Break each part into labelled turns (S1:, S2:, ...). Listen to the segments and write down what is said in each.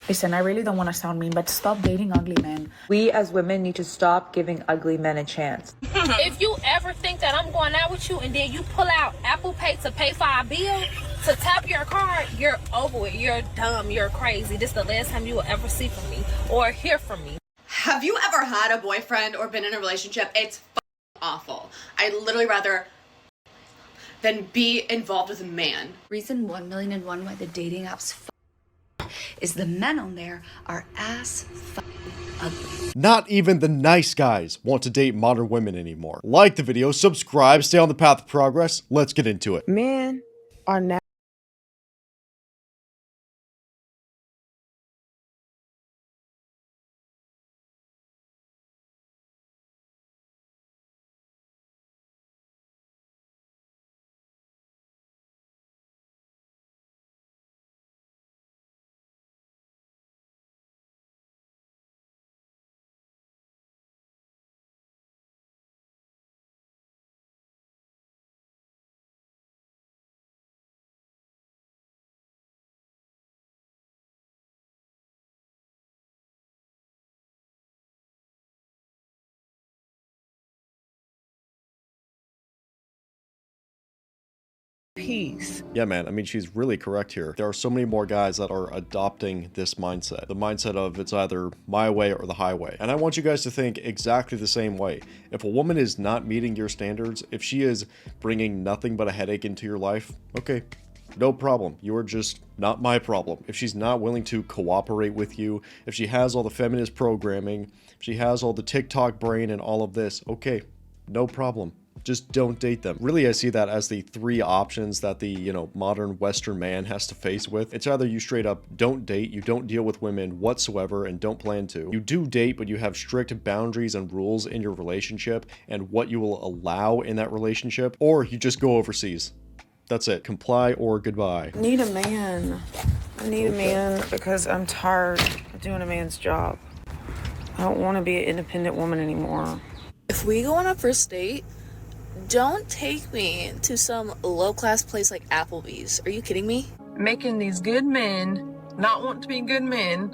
S1: Listen, I really don't want to sound mean, but stop dating ugly men.
S2: We as women need to stop giving ugly men a chance.
S3: If you ever think that I'm going out with you and then you pull out Apple Pay to pay for our bill, to tap your card, you're over it. You're dumb. You're crazy. This is the last time you will ever see from me or hear from me.
S4: Have you ever had a boyfriend or been in a relationship? It's awful. I'd literally rather than be involved with a man.
S5: Reason 1,000,001 why the dating apps is the men on there are ass ugly.
S6: Not even the nice guys want to date modern women anymore. Like the video, subscribe, stay on the path of progress. Let's get into it.
S7: Men are now peace.
S6: Yeah, man, I mean, she's really correct here. There are so many more guys that are adopting this mindset. The mindset of it's either my way or the highway. And I want you guys to think exactly the same way. If a woman is not meeting your standards, if she is bringing nothing but a headache into your life, okay, no problem. You are just not my problem. If she's not willing to cooperate with you, if she has all the feminist programming, if she has all the TikTok brain and all of this, okay, no problem. Just don't date them. Really, I see that as the three options that the, modern Western man has to face with. It's either you straight up don't date, you don't deal with women whatsoever and don't plan to. You do date, but you have strict boundaries and rules in your relationship and what you will allow in that relationship, or you just go overseas. That's it. Comply or goodbye.
S7: I need a man. I need a man because I'm tired of doing a man's job. I don't want to be an independent woman anymore.
S8: If we go on a first date, don't take me to some low-class place like Applebee's. Are you kidding me?
S9: Making these good men not want to be good men.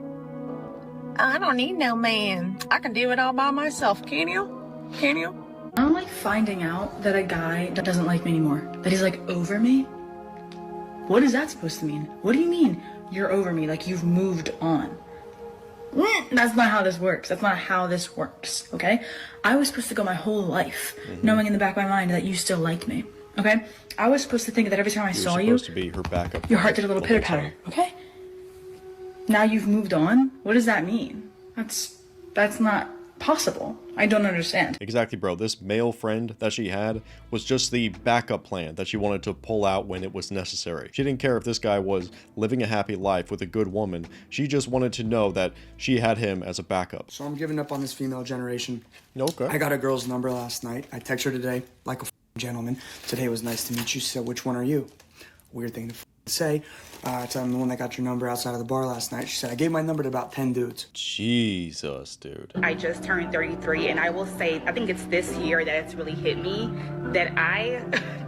S9: I don't need no man. I can do it all by myself. Can you? Can you?
S1: I don't like finding out that a guy doesn't like me anymore. That he's like over me. What is that supposed to mean? What do you mean you're over me? Like you've moved on? That's not how this works. That's not how this works, okay? I was supposed to go my whole life knowing in the back of my mind that you still like me, okay? I was supposed to think that every time I saw you,
S6: supposed to be her backup.
S1: Your heart did a little pitter-patter, okay? Now you've moved on? What does that mean? That's not possible. I don't understand.
S6: Exactly, bro. This male friend that she had was just the backup plan that she wanted to pull out when it was necessary. She didn't care if this guy was living a happy life with a good woman. She just wanted to know that she had him as a backup.
S10: So I'm giving up on this female generation.
S6: Okay.
S10: I got a girl's number last night. I text her today like a gentleman. Today was nice to meet you. She said, which one are you? Weird thing to say. I'm the one that got your number outside of the bar last night. She said, I gave my number to about 10 dudes.
S6: Jesus, dude.
S11: I just turned 33, and I will say, I think it's this year that it's really hit me that I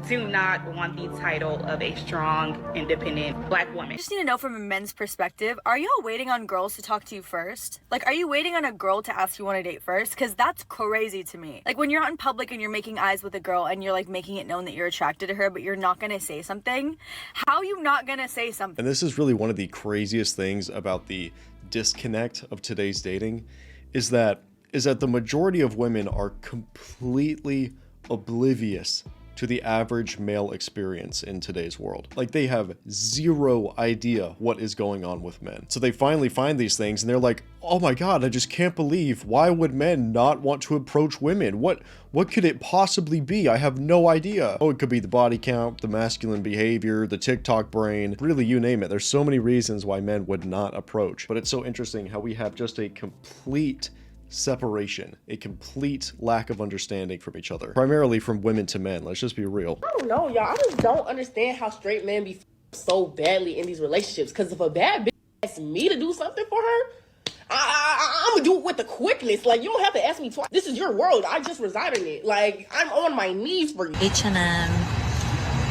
S11: do not want the title of a strong, independent black woman.
S12: I just need to know from a men's perspective, are y'all waiting on girls to talk to you first? Like, are you waiting on a girl to ask you on a date first? Because that's crazy to me. Like, when you're out in public and you're making eyes with a girl and you're, like, making it known that you're attracted to her, but you're not going to say something, how are you not going to say something?
S6: And this is really one of the craziest things about the disconnect of today's dating is that the majority of women are completely oblivious to the average male experience in today's world. Like, they have zero idea what is going on with men. So they finally find these things and they're like, oh my god, I just can't believe, why would men not want to approach women? What could it possibly be? I have no idea. Oh, it could be the body count, the masculine behavior, the TikTok brain, really, you name it. There's so many reasons why men would not approach. But it's so interesting how we have just a complete separation, a complete lack of understanding from each other, primarily from women to men. Let's just be real.
S13: I don't know, y'all. I just don't understand how straight men be so badly in these relationships. Because if a bad bitch asks me to do something for her, I'm gonna do it with the quickness. Like, you don't have to ask me twice. This is your world. I just reside in it. Like, I'm on my knees for you.
S14: H&M,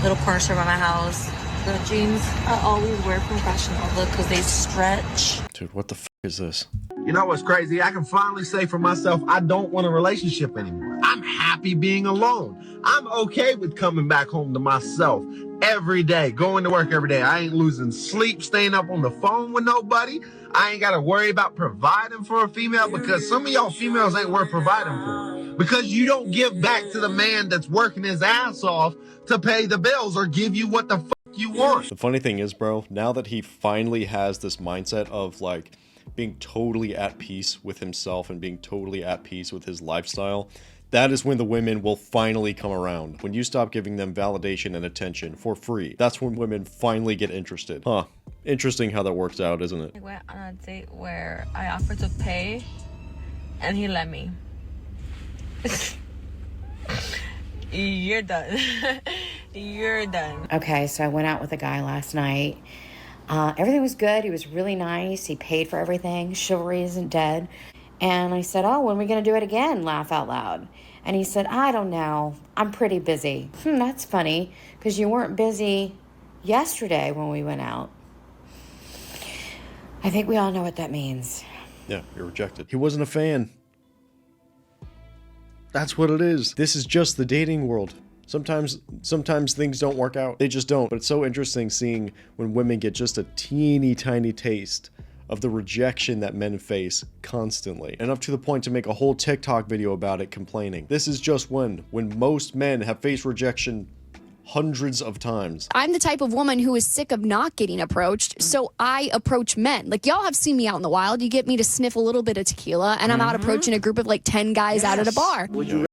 S14: little corner store by my house. The jeans I always wear professional look because they stretch.
S6: Dude, what the f is this?
S15: You know what's crazy? I can finally say for myself, I don't want a relationship anymore. I'm happy being alone. I'm okay with coming back home to myself every day, going to work every day. I ain't losing sleep, staying up on the phone with nobody. I ain't got to worry about providing for a female because some of y'all females ain't worth providing for. Because you don't give back to the man that's working his ass off to pay the bills or give you what the fuck you want.
S6: The funny thing is, bro, now that he finally has this mindset of like being totally at peace with himself and being totally at peace with his lifestyle, that is when the women will finally come around. When you stop giving them validation and attention for free, that's when women finally get interested. Huh. Interesting how that works out, isn't it?
S14: I went on a date where I offered to pay and he let me. You're done. You're done.
S16: Okay, so I went out with a guy last night. Everything was good. He was really nice. He paid for everything. Chivalry isn't dead. And I said, oh, when are we going to do it again? Laugh out loud. And he said, I don't know. I'm pretty busy. That's funny, because you weren't busy yesterday when we went out. I think we all know what that means.
S6: Yeah, you're rejected. He wasn't a fan. That's what it is. This is just the dating world. Sometimes things don't work out. They just don't. But it's so interesting seeing when women get just a teeny tiny taste of the rejection that men face constantly. And up to the point to make a whole TikTok video about it complaining. This is just when most men have faced rejection hundreds of times.
S17: I'm the type of woman who is sick of not getting approached, so I approach men. Like, y'all have seen me out in the wild. You get me to sniff a little bit of tequila, and I'm out approaching a group of like 10 guys out at a bar.
S6: Would you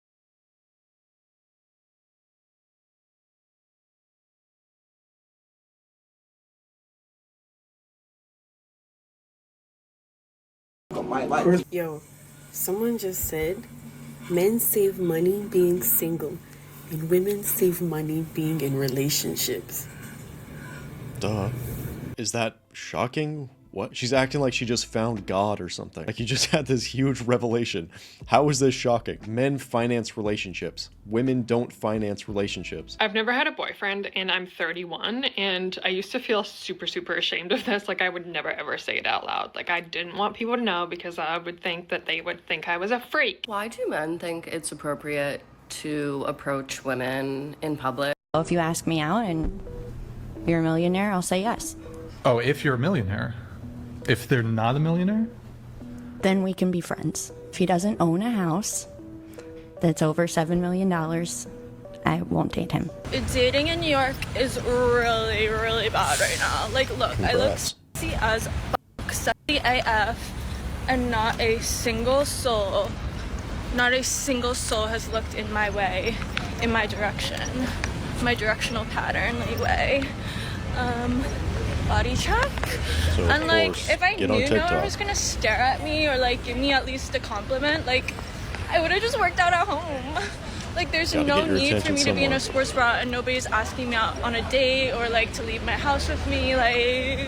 S18: Yo, someone just said men save money being single and women save money being in relationships.
S6: Duh. Is that shocking? What? She's acting like she just found God or something. Like you just had this huge revelation. How is this shocking? Men finance relationships. Women don't finance relationships.
S19: I've never had a boyfriend and I'm 31 and I used to feel super ashamed of this. Like I would never ever say it out loud. Like I didn't want people to know because I would think that they would think I was a freak.
S20: Why do men think it's appropriate to approach women in public?
S21: If you ask me out and you're a millionaire, I'll say yes.
S22: Oh, if you're a millionaire. If they're not a millionaire?
S21: Then we can be friends. If he doesn't own a house that's over $7 million, I won't date him.
S23: Dating in New York is really bad right now. Like, look,
S6: Congrats.
S23: I look sexy as sexy AF, and not a single soul has looked in my way, in my direction, my directional pattern way. Body check.
S6: So
S23: And like, if I knew no one was gonna stare at me or like give me at least a compliment, like I would have just worked out at home. Like there's no need for me to be in a sports bra and nobody's asking me out on a date or like to leave my house with me. Like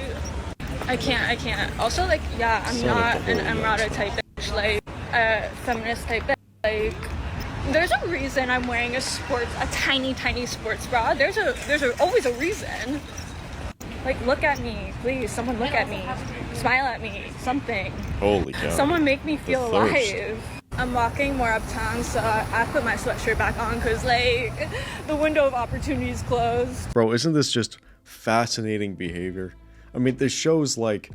S23: I can't. Also, like, yeah, I'm not an emirata type bitch, like a feminist type bitch. Like there's a reason I'm wearing a tiny sports bra. There's always a reason. Like, look at me, please. Someone look at me. Smile at me. Something.
S6: Holy cow.
S23: Someone make me feel alive. I'm walking more uptown, so I put my sweatshirt back on because, like, the window of opportunity is closed.
S6: Bro, isn't this just fascinating behavior? I mean, this shows, like,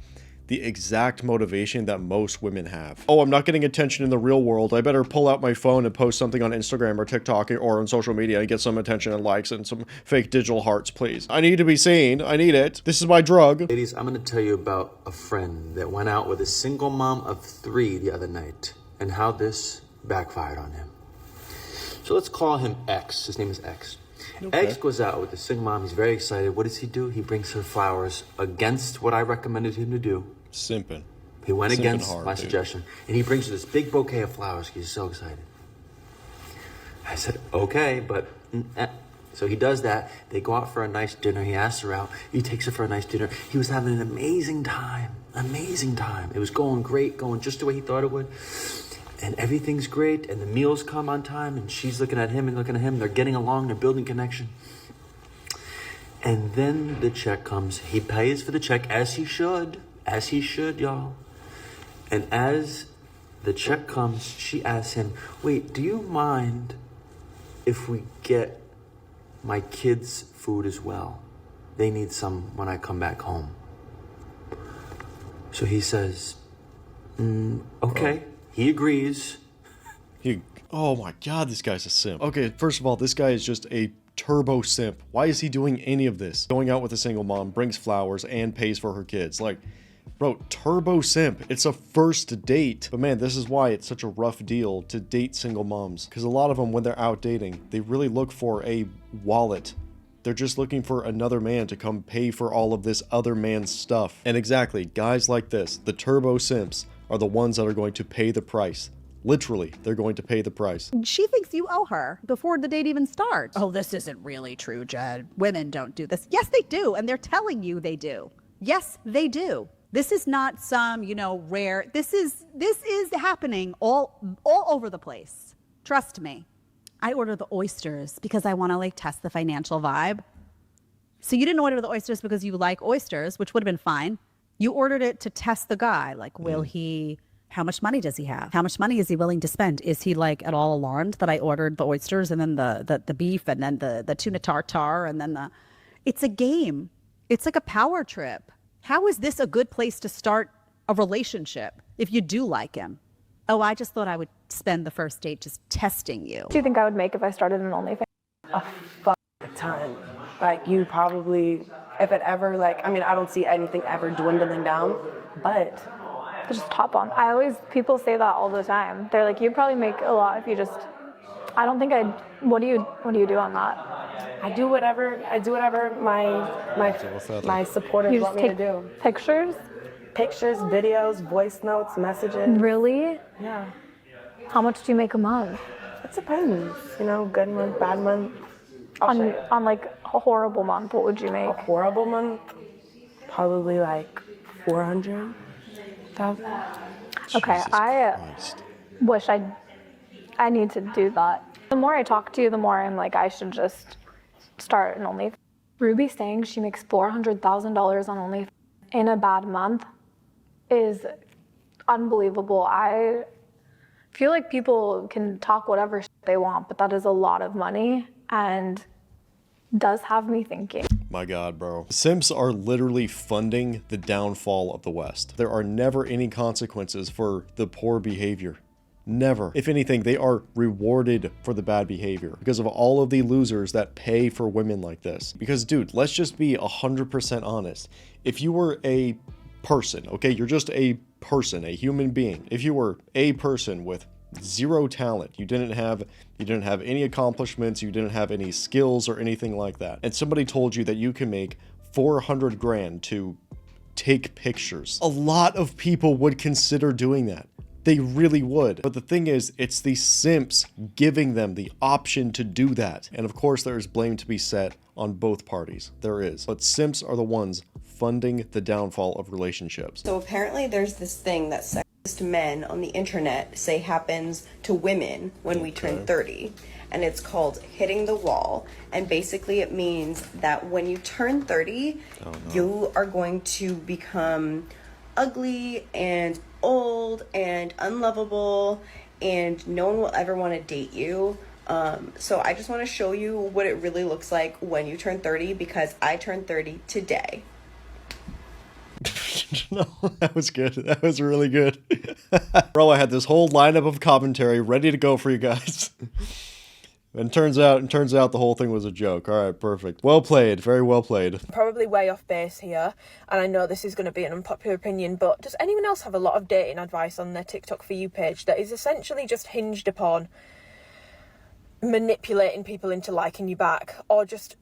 S6: the exact motivation that most women have. Oh, I'm not getting attention in the real world. I better pull out my phone and post something on Instagram or TikTok or on social media and get some attention and likes and some fake digital hearts, please. I need to be seen. I need it. This is my drug.
S24: Ladies, I'm going to tell you about a friend that went out with a single mom of 3 the other night and how this backfired on him. So let's call him X. His name is X. Okay. X goes out with a single mom. He's very excited. What does he do? He brings her flowers against what I recommended him to do.
S6: Simping.
S24: He went against
S6: hard,
S24: my suggestion. And he brings her this big bouquet of flowers. He's so excited. I said, okay, but... So he does that. They go out for a nice dinner. He asks her out. He takes her for a nice dinner. He was having an amazing time. Amazing time. It was going great, going just the way he thought it would. And everything's great. And the meals come on time. And she's looking at him and looking at him. They're getting along. They're building connection. And then the check comes. He pays for the check as he should, y'all. And as the check comes, she asks him, wait, do you mind if we get my kids food as well? They need some when I come back home. So he says, okay. He agrees.
S6: Oh my god, this guy's a simp. Okay, first of all, this guy is just a turbo simp. Why is he doing any of this? Going out with a single mom, brings flowers, and pays for her kids. Like, bro, turbo simp. It's a first date. But man, this is why it's such a rough deal to date single moms. Because a lot of them, when they're out dating, they really look for a wallet. They're just looking for another man to come pay for all of this other man's stuff. And exactly, guys like this, the turbo simps, are the ones that are going to pay the price. Literally, they're going to pay the price.
S2: She thinks you owe her before the date even starts. Oh, this isn't really true, Jed. Women don't do this. Yes, they do, and they're telling you they do. Yes, they do. This is not some, rare. This is happening all over the place. Trust me. I order the oysters because I want to test the financial vibe. So you didn't order the oysters because you like oysters, which would have been fine. You ordered it to test the guy. Will he... How much money does he have? How much money is he willing to spend? Is he at all alarmed that I ordered the oysters and then the beef and then the tuna tartare and then it's a game. It's like a power trip. How is this a good place to start a relationship if you do like him? Oh, I just thought I would spend the first date just testing you.
S3: Do you think I would make if I started an OnlyFans?
S4: A ton. You probably, if it ever, I don't see anything ever dwindling down, but...
S3: Just hop on. People say that all the time. They're like, you'd probably make a lot if you just, I don't think I'd, what do you do on that?
S4: I do whatever my supporters want me to do.
S3: Pictures,
S4: videos, voice notes, messages.
S3: Really?
S4: Yeah.
S3: How much do you make a month?
S4: It depends. Good month, bad month.
S3: On a horrible month, what would you make?
S4: A horrible month? Probably 400,000.
S3: Okay, I wish I need to do that. The more I talk to you, the more I'm I should just start an OnlyFans. Ruby saying she makes $400,000 on OnlyFans in a bad month is unbelievable. I feel like people can talk whatever they want, but that is a lot of money and does have me thinking.
S6: My god, bro. Simps are literally funding the downfall of the West. There are never any consequences for the poor behavior. Never. If anything, they are rewarded for the bad behavior because of all of the losers that pay for women like this. Because, dude, let's just be 100% honest. If you were a person, okay, you're just a person, a human being. If you were a person with zero talent, you didn't have any accomplishments, you didn't have any skills or anything like that, and somebody told you that you can make 400 grand to take pictures, a lot of people would consider doing that. They really would. But the thing is, it's the simps giving them the option to do that. And of course, there is blame to be set on both parties. There is. But simps are the ones funding the downfall of relationships.
S5: So apparently there's this thing that sexist men on the internet say happens to women when we turn 30. And it's called hitting the wall. And basically it means that when you turn 30, you are going to become ugly and old and unlovable, and no one will ever want to date you. So I just want to show you what it really looks like when you turn 30, because I turned 30 today.
S6: No, that was good. That was really good. Bro, I had this whole lineup of commentary ready to go for you guys. And turns out the whole thing was a joke. All right, perfect. Well played. Very well played.
S25: Probably way off base here, and I know this is going to be an unpopular opinion, but does anyone else have a lot of dating advice on their TikTok For You page that is essentially just hinged upon manipulating people into liking you back, or just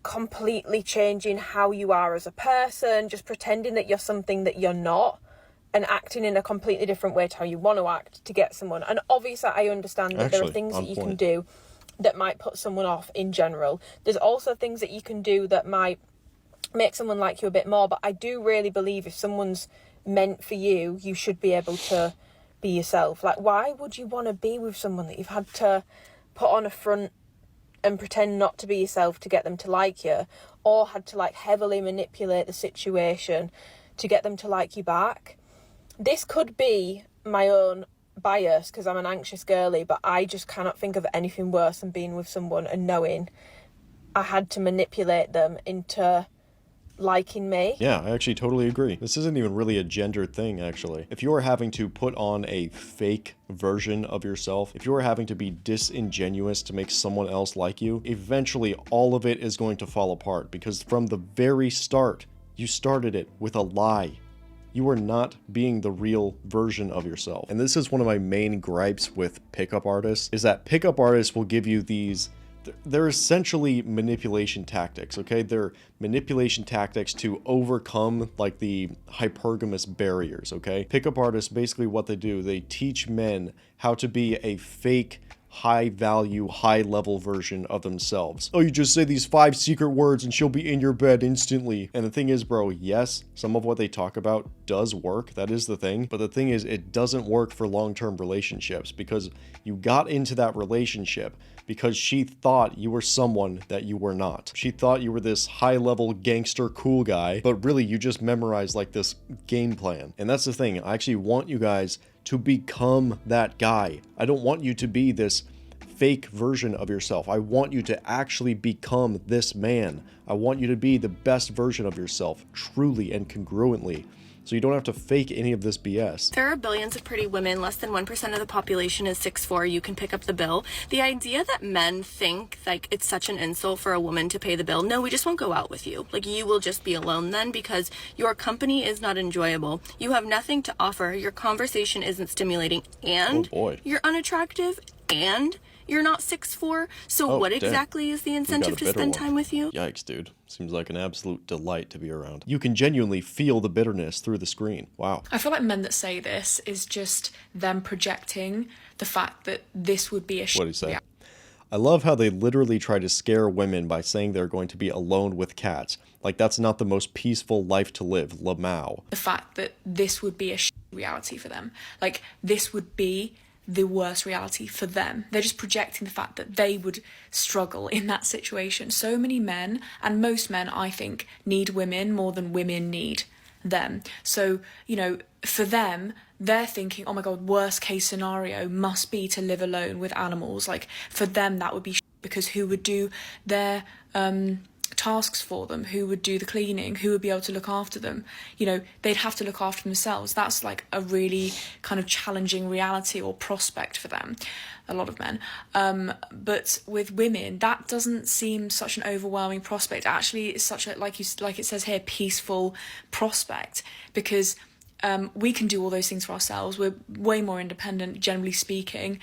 S25: completely changing how you are as a person, just pretending that you're something that you're not, and acting in a completely different way to how you want to act to get someone? And obviously I understand that there are things that you can do that might put someone off in general. There's also things that you can do that might make someone like you a bit more, but I do really believe if someone's meant for you, you should be able to be yourself. Like, why would you want to be with someone that you've had to put on a front and pretend not to be yourself to get them to like you, or had to like heavily manipulate the situation to get them to like you back. This could be my own bias because I'm an anxious girly, but I just cannot think of anything worse than being with someone and knowing I had to manipulate them into liking me.
S6: Yeah, I actually totally agree. This isn't even really a gendered thing, actually. If you are having to put on a fake version of yourself, if you are having to be disingenuous to make someone else like you, eventually all of it is going to fall apart, because from the very start, you started it with a lie. You are not being the real version of yourself. And this is one of my main gripes with pickup artists, is that pickup artists will give you these, they're essentially manipulation tactics, okay? They're manipulation tactics to overcome like the hypergamous barriers, okay? Pickup artists, basically what they do, they teach men how to be a fake, high value, high level version of themselves. Oh, you just say these 5 secret words and she'll be in your bed instantly. And the thing is, bro, yes, some of what they talk about does work. That is the thing. But the thing is, it doesn't work for long-term relationships, because you got into that relationship because she thought you were someone that you were not. She thought you were this high-level gangster cool guy, but really you just memorized like this game plan. And that's the thing. I actually want you guys to become that guy. I don't want you to be this fake version of yourself. I want you to actually become this man. I want you to be the best version of yourself, truly and congruently. So you don't have to fake any of this BS.
S12: There are billions of pretty women. Less than 1% of the population is 6'4". You can pick up the bill. The idea that men think like it's such an insult for a woman to pay the bill. No, we just won't go out with you. Like, you will just be alone then because your company is not enjoyable. You have nothing to offer. Your conversation isn't stimulating, and you're unattractive, and you're not 6'4". So what exactly is the incentive to spend time with you?
S6: Yikes, dude. Seems like an absolute delight to be around. You can genuinely feel the bitterness through the screen. Wow.
S1: I feel like men that say this is just them projecting the fact that this would be a
S6: What do you say? I love how they literally try to scare women by saying they're going to be alone with cats. Like, that's not the most peaceful life to live, Lamau.
S1: The fact that this would be a reality for them. Like, this would be the worst reality for them. They're just projecting the fact that they would struggle in that situation. So many men, and most men, I think, need women more than women need them. So, you know, for them, they're thinking, oh my God, worst case scenario must be to live alone with animals. Like, for them, that would be because who would do their tasks for them? Who would do the cleaning? Who would be able to look after them? You know, they'd have to look after themselves. That's like a really kind of challenging reality or prospect for them, a lot of men. But with women, that doesn't seem such an overwhelming prospect. Actually, it's such a, like it says here, peaceful prospect, because we can do all those things for ourselves. We're way more independent, generally speaking.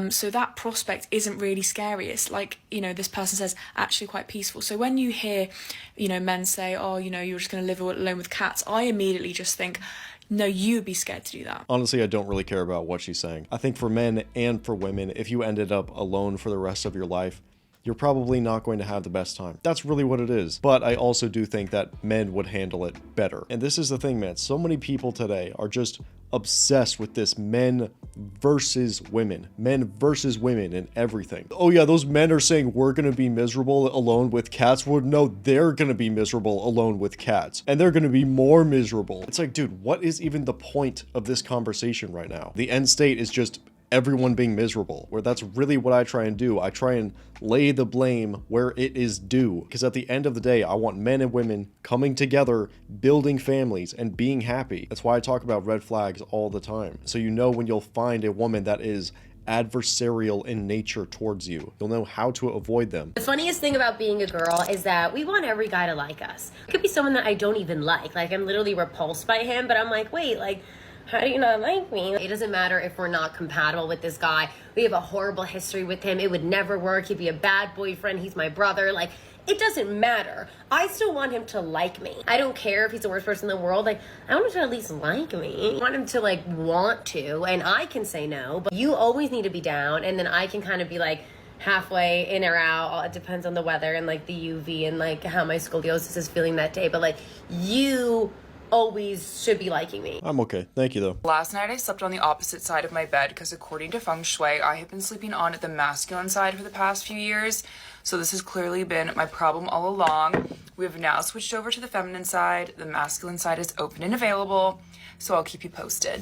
S1: So that prospect isn't really scary. It's like, you know, this person says, actually quite peaceful. So when you hear, you know, men say, oh, you know, you're just going to live alone with cats, I immediately just think, no, you'd be scared to do that.
S6: Honestly, I don't really care about what she's saying. I think for men and for women, if you ended up alone for the rest of your life, you're probably not going to have the best time. That's really what it is. But I also do think that men would handle it better. And this is the thing, man. So many people today are just obsessed with this men versus women and everything. Oh yeah, those men are saying we're gonna be miserable alone with cats. Well, no, they're gonna be miserable alone with cats, and they're gonna be more miserable. It's like, dude, what is even the point of this conversation right now? The end state is just everyone being miserable, where that's really what I try and do. I try and lay the blame where it is due, because at the end of the day, I want men and women coming together, building families, and being happy. That's why I talk about red flags all the time. So you know when you'll find a woman that is adversarial in nature towards you, you'll know how to avoid them.
S7: The funniest thing about being a girl is that we want every guy to like us. It could be someone that I don't even like I'm literally repulsed by him, but I'm like, wait, like, how do you not like me? It doesn't matter if we're not compatible with this guy. We have a horrible history with him. It would never work. He'd be a bad boyfriend. He's my brother. Like, it doesn't matter. I still want him to like me. I don't care if he's the worst person in the world. Like, I want him to at least like me. I want him to, like, want to, and I can say no. But you always need to be down, and then I can kind of be, like, halfway in or out. It depends on the weather and, like, the UV and, like, how my scoliosis is feeling that day. But, like, you always should be liking me.
S6: I'm okay. Thank you, though.
S8: Last night I slept on the opposite side of my bed because according to feng shui, I have been sleeping on the masculine side for the past few years. So this has clearly been my problem all along. We have now switched over to the feminine side. The masculine side is open and available. So I'll keep you posted.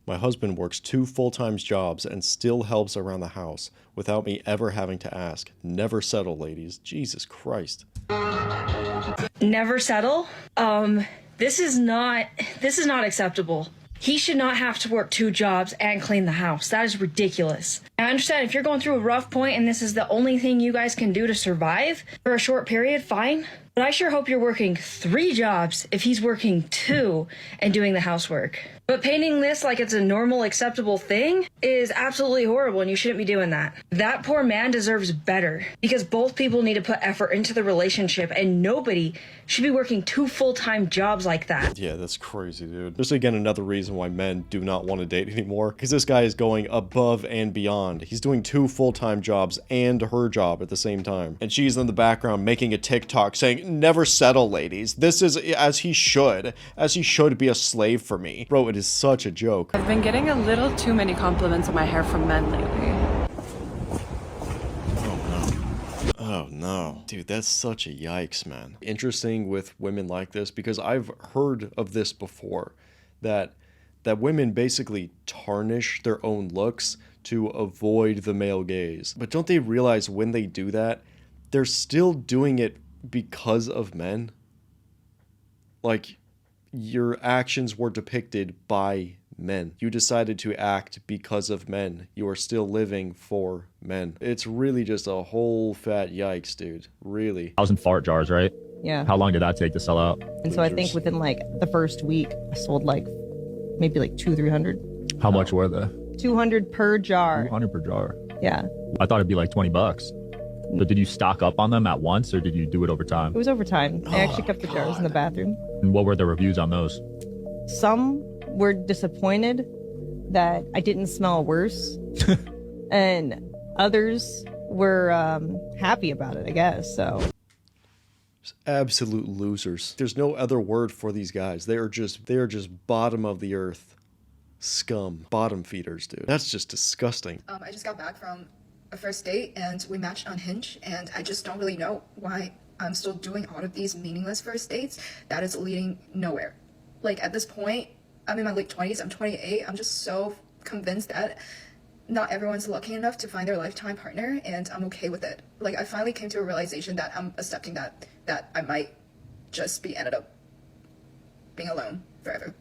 S6: My husband works 2 full-time jobs and still helps around the house without me ever having to ask. Never settle, ladies. Jesus Christ.
S9: Never settle? This is not acceptable. He should not have to work 2 jobs and clean the house. That is ridiculous. I understand if you're going through a rough point and this is the only thing you guys can do to survive for a short period, fine. But I sure hope you're working 3 jobs if he's working 2 and doing the housework. But painting this like it's a normal, acceptable thing is absolutely horrible, and you shouldn't be doing that. That poor man deserves better, because both people need to put effort into the relationship, and nobody should be working 2 full-time jobs like that.
S6: Yeah, that's crazy, dude. There's again another reason why men do not want to date anymore, because this guy is going above and beyond. He's doing 2 full-time jobs and her job at the same time. And she's in the background making a TikTok saying, never settle, ladies. This is as he should be a slave for me. Bro, it is such a joke.
S10: I've been getting a little too many compliments on my hair from men lately.
S6: Oh no. Dude, that's such a yikes, man. Interesting with women like this, because I've heard of this before, that women basically tarnish their own looks to avoid the male gaze. But don't they realize when they do that, they're still doing it because of men? Like, your actions were depicted by men. You decided to act because of men. You are still living for men. It's really just a whole fat yikes, dude. Really.
S11: 1,000 fart jars, right?
S13: Yeah.
S11: How long did that take to sell out?
S13: And so I think within like the first week, I sold like maybe like 200-300.
S11: How much were they?
S13: 200 per jar.
S11: 200 per jar.
S13: Yeah.
S11: I thought it'd be like $20. But did you stock up on them at once, or did you do it over time?
S13: It was over time. I actually kept the jars in the bathroom.
S11: And what were the reviews on those?
S13: Some were disappointed that I didn't smell worse. And others were happy about it, I guess, so.
S6: Absolute losers. There's no other word for these guys. They are just bottom of the earth scum. Bottom feeders, dude. That's just disgusting.
S26: I just got back from a first date and we matched on Hinge, and I just don't really know why I'm still doing all of these meaningless first dates that is leading nowhere. Like, at this point, I'm in my late 20s, I'm 28, I'm just so convinced that not everyone's lucky enough to find their lifetime partner, and I'm okay with it. Like, I finally came to a realization that I'm accepting that I might just ended up being alone forever.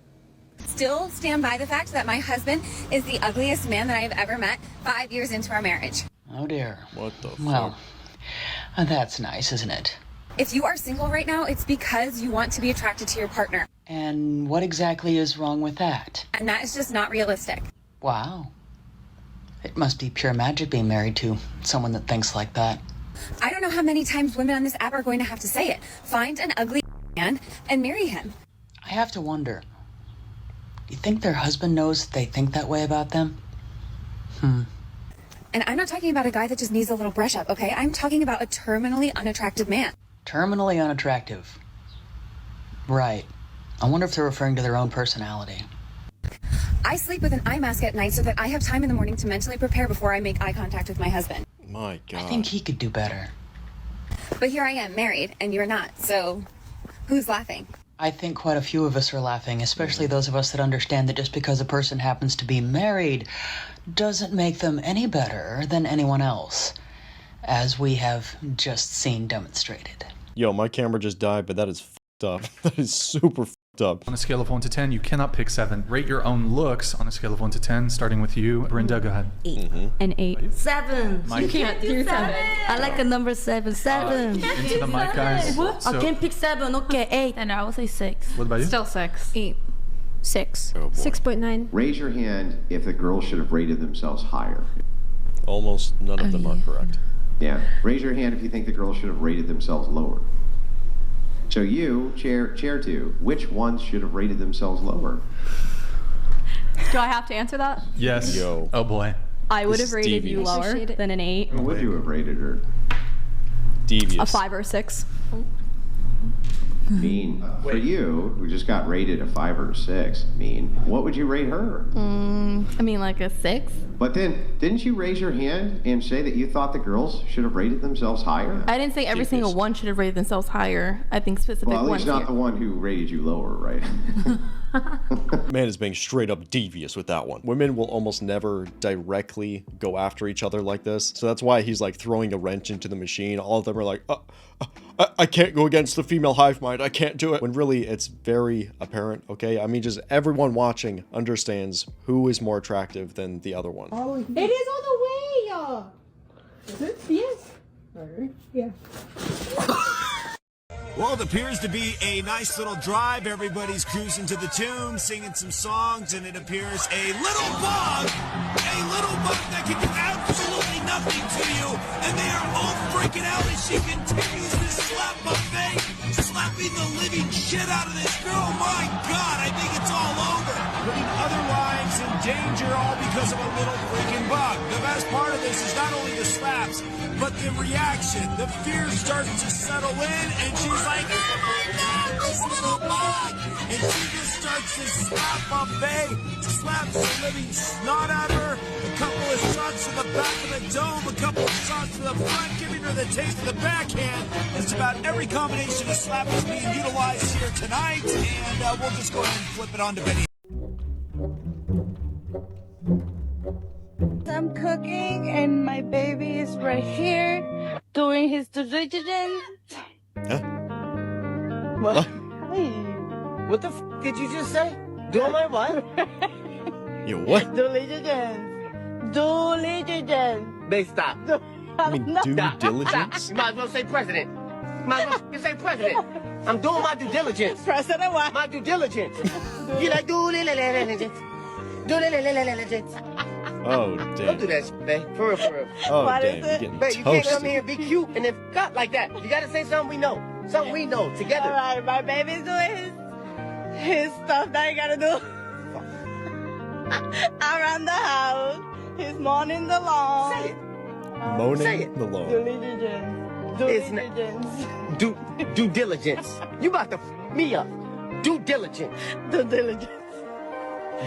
S27: Still stand by the fact that my husband is the ugliest man that I have ever met 5 years into our marriage.
S28: Oh dear.
S6: What the fuck?
S28: Well, that's nice, isn't it?
S27: If you are single right now, it's because you want to be attracted to your partner.
S28: And what exactly is wrong with that?
S27: And that is just not realistic.
S28: Wow. It must be pure magic being married to someone that thinks like that.
S27: I don't know how many times women on this app are going to have to say it. Find an ugly man and marry him.
S28: I have to wonder, do you think their husband knows they think that way about them?
S27: And I'm not talking about a guy that just needs a little brush up, okay? I'm talking about a terminally unattractive man.
S28: Terminally unattractive. Right. I wonder if they're referring to their own personality.
S27: I sleep with an eye mask at night so that I have time in the morning to mentally prepare before I make eye contact with my husband.
S6: My God.
S28: I think he could do better.
S27: But here I am, married, and you're not, so who's laughing?
S28: I think quite a few of us are laughing, especially those of us that understand that just because a person happens to be married doesn't make them any better than anyone else, as we have just seen demonstrated.
S6: Yo, my camera just died, but that is fucked up. That is super fucked up.
S22: On a scale of 1 to 10, you cannot pick 7. Rate your own looks on a scale of 1 to 10, starting with you. Brenda, go ahead.
S29: 8. An 8.
S30: 7.
S22: Mike.
S30: You can't do 7. I like a number 7. 7.
S22: Into the mic, guys.
S30: I can't pick 7. Okay, 8.
S29: And I will say 6.
S22: What about you?
S29: Still 6. 8. 6.
S6: Oh,
S29: 6.9.
S31: Raise your hand if the girl should have rated themselves higher.
S6: Almost none of them are correct.
S31: Yeah. Raise your hand if you think the girl should have rated themselves lower. So you, chair 2, which ones should have rated themselves lower?
S29: Do I have to answer that?
S22: Yes.
S6: Yo.
S22: Oh boy.
S29: I would have rated you lower than an 8.
S31: What would you have rated her?
S6: Devious.
S29: A 5 or a 6.
S31: Mean. For you, who just got rated a 5 or 6, Mean, what would you rate her?
S30: I mean, like a 6.
S31: But then, didn't you raise your hand and say that you thought the girls should have rated themselves higher?
S30: I didn't say every single one should have rated themselves higher. I think specific
S31: Well, at
S30: ones
S31: least not
S30: here.
S31: the one who rated you lower, right?
S6: Man is being straight up devious with that one. Women will almost never directly go after each other like this. So that's why he's like throwing a wrench into the machine. All of them are like, I can't go against the female hive mind. I can't do it. When really it's very apparent, okay? I mean, just everyone watching understands who is more attractive than the other one.
S2: Oh, it is on the way, y'all. Is it? Yes. Yeah.
S14: Well, it appears to be a nice little drive. Everybody's cruising to the tune, singing some songs, and it appears a little bug that can do absolutely nothing to you. And they are all freaking out as she continues to slap buffet, slapping the living shit out of this girl. My God, I think it's all over. Putting other lives in danger all because of a little freaking bug. The best part of this is not only the slaps, but the reaction. The fear starts to settle in, and she's like, oh my God, this little bug! And she just starts to slap buffet, slaps the living snot at her, a couple of shots to the back of the dome, a couple of shots to the front, giving her the taste of the backhand. Just about every combination of slap is being utilized here tonight, and we'll just go ahead and flip it on to Benny.
S15: I'm cooking and my baby is right here doing his due diligence.
S6: Huh?
S15: What?
S16: Hey, what the f did you just say? Doing my what?
S6: You what?
S15: Due diligence. Due diligence.
S16: Babe, stop.
S6: I mean, due diligence?
S16: Stop. You might as well say president. You might as well say president. I'm doing my due diligence.
S15: President what?
S16: My due diligence. You like due diligence. Due diligence.
S6: Oh, damn.
S16: Don't do that shit, babe. For real, for real.
S6: Oh, what damn. You're getting
S16: babe, you can't come
S6: toasted.
S16: here and be cute and then cut like that. You gotta say something we know. Something we know together.
S15: All right, my baby's doing his stuff that he gotta do around the house. He's mowing the lawn.
S16: Say it.
S6: Moaning
S16: Say it.
S6: the lawn.
S15: Due diligence. Due
S16: It's
S15: diligence.
S16: Due diligence. You about to f me up. Due diligence.
S15: Due diligence.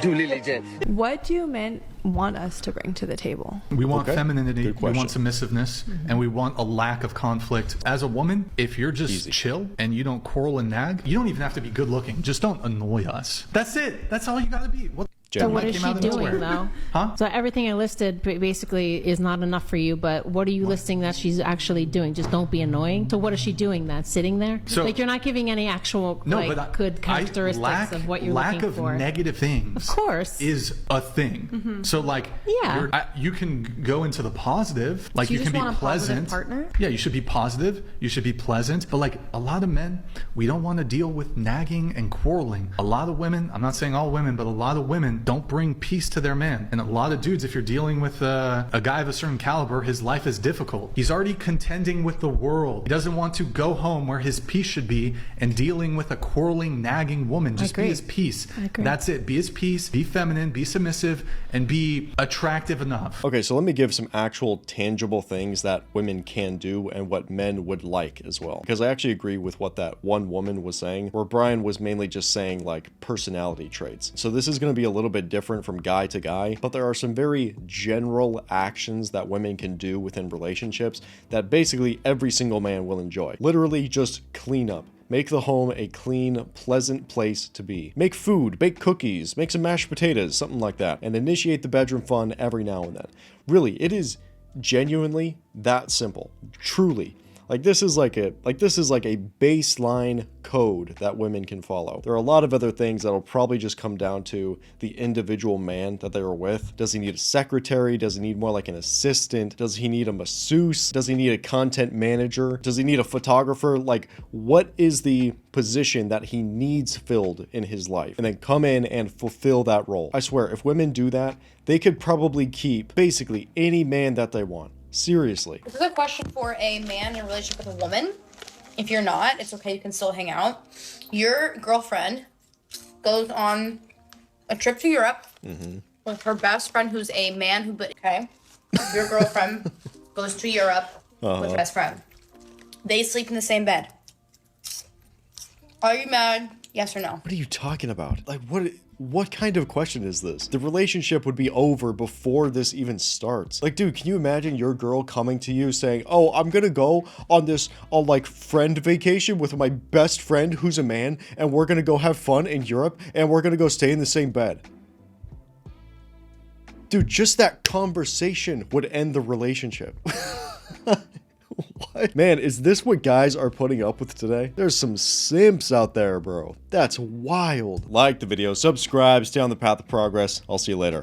S16: Due diligence.
S29: What do men want us to bring to the table?
S22: We want
S6: Okay.
S22: femininity,
S6: Good
S22: we
S6: question.
S22: want submissiveness, and we want a lack of conflict. As a woman, if you're just chill and you don't quarrel and nag, you don't even have to be good looking. Just don't annoy us. That's it. That's all you gotta be. What
S17: So what is she doing though?
S22: Huh?
S17: So everything I listed basically is not enough for you, but what are you listing that she's actually doing? Just don't be annoying. So what is she doing then? Sitting there?
S22: So-
S17: like you're not giving any actual
S22: No,
S17: like
S22: but
S17: good characteristics of what you're looking
S22: lack
S17: for.
S22: of negative things,
S17: Of course.
S22: is a thing.
S17: Mhm.
S22: So like,
S17: Yeah.
S22: you can go into the positive. Like
S17: So you
S22: you
S17: just
S22: can be
S17: want a positive
S22: pleasant.
S17: partner?
S22: Yeah, you should be positive. You should be pleasant. But like a lot of men, we don't want to deal with nagging and quarreling. A lot of women, I'm not saying all women, but a lot of women don't bring peace to their man. And a lot of dudes, if you're dealing with a guy of a certain caliber, his life is difficult. He's already contending with the world. He doesn't want to go home where his peace should be and dealing with a quarreling, nagging woman. Just be his peace. That's it. Be his peace. Be feminine. Be submissive. And be attractive enough.
S6: Okay, so let me give some actual tangible things that women can do and what men would like as well. Because I actually agree with what that one woman was saying, where Brian was mainly just saying like personality traits. So this is going to be a little bit different from guy to guy, but there are some very general actions that women can do within relationships that basically every single man will enjoy. Literally just clean up. Make the home a clean, pleasant place to be. Make food, bake cookies, make some mashed potatoes, something like that, and initiate the bedroom fun every now and then. Really, it is genuinely that simple. Truly. Like this is like a baseline code that women can follow. There are a lot of other things that'll probably just come down to the individual man that they are with. Does he need a secretary? Does he need more like an assistant? Does he need a masseuse? Does he need a content manager? Does he need a photographer? Like, what is the position that he needs filled in his life? And then come in and fulfill that role. I swear, if women do that, they could probably keep basically any man that they want. Seriously.
S18: This is a question for a man in a relationship with a woman. If you're not, it's okay, you can still hang out. Your girlfriend goes on a trip to Europe with her best friend who's a man who, your girlfriend goes to Europe with her best friend. They sleep in the same bed. Are you mad? Yes or no?
S6: What are you talking about? Like, what kind of question is this? The relationship would be over before this even starts. Like, dude, can you imagine your girl coming to you saying, oh, I'm gonna go on this, like, friend vacation with my best friend who's a man, and we're gonna go have fun in Europe, and we're gonna go stay in the same bed. Dude, just that conversation would end the relationship. What? Man, is this what guys are putting up with today? There's some simps out there, bro. That's wild. Like the video, subscribe, stay on the path of progress. I'll see you later.